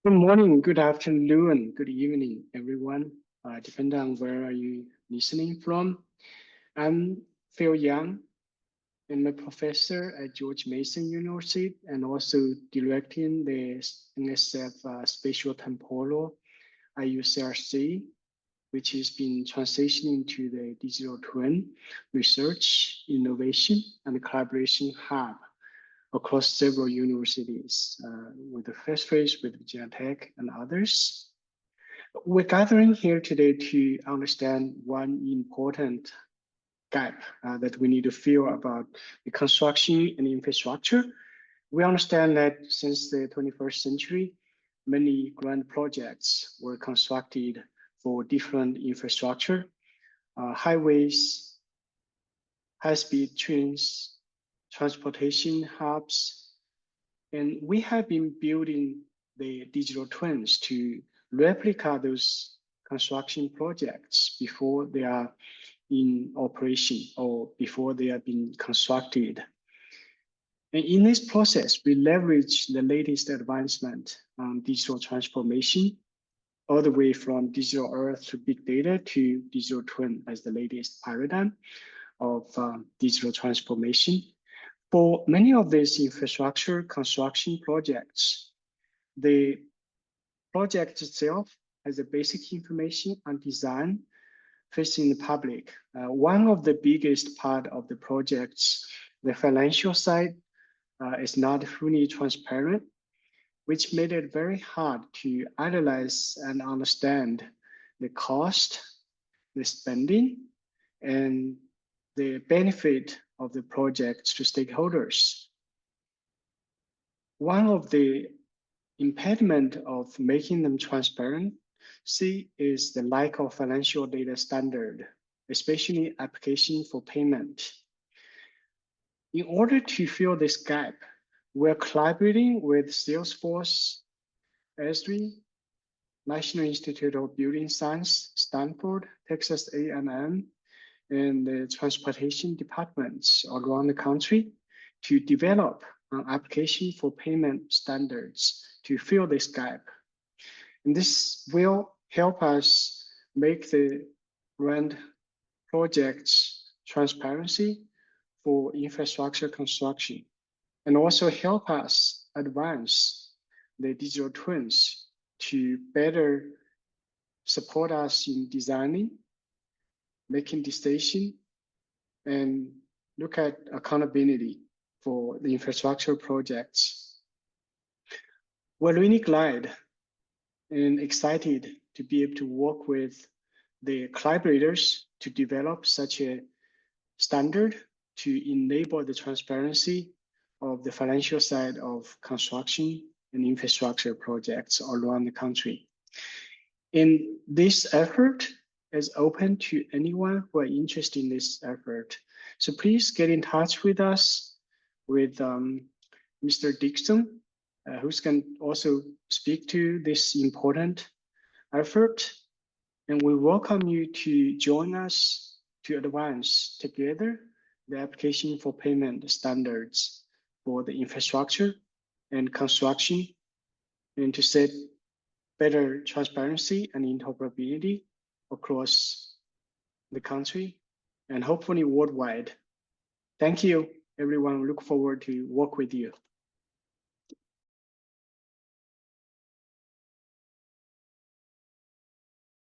Good morning, good afternoon, good evening, everyone, depending on where are you listening from. I'm Phil Young. I'm a professor at George Mason University and also directing the NSF Spatiotemporal IUCRC, which has been transitioning to the digital twin research, innovation, and collaboration hub across several universities, with the first phase with Virginia Tech and others. We're gathering here today to understand one important gap that we need to fill about the construction and infrastructure. We understand that since the 21st century, many grand projects were constructed for different infrastructure, highways, high-speed trains, transportation hubs, and we have been building the digital twins to replicate those construction projects before they are in operation or before they have been constructed. And in this process, we leverage the latest advancement on digital transformation, all the way from digital earth to big data to digital twin as the latest paradigm of digital transformation. For many of these infrastructure construction projects, the project itself has a basic information on design facing the public. One of the biggest part of the projects, the financial side, is not fully transparent, which made it very hard to analyze and understand the cost, the spending, and the benefit of the projects to stakeholders. One of the impediment of making them transparent is the lack of financial data standard, especially application for payment. In order to fill this gap, we're collaborating with Salesforce, Esri, National Institute of Building Science, Stanford, Texas A&M, and the transportation departments around the country to develop an application for payment standards to fill this gap. And this will help us make the grand projects transparency for infrastructure construction, and also help us advance the digital twins to better support us in designing, making decision, and look at accountability for the infrastructure projects. We're really glad and excited to be able to work with the collaborators to develop such a standard to enable the transparency of the financial side of construction and infrastructure projects around the country. And this effort is open to anyone who are interested in this effort. So please get in touch with us, with Mr. Dixon, who's can also speak to this important effort. And we welcome you to join us to advance together the application for payment standards for the infrastructure and construction, and to set better transparency and interoperability across the country and hopefully worldwide. Thank you, everyone. We look forward to work with you.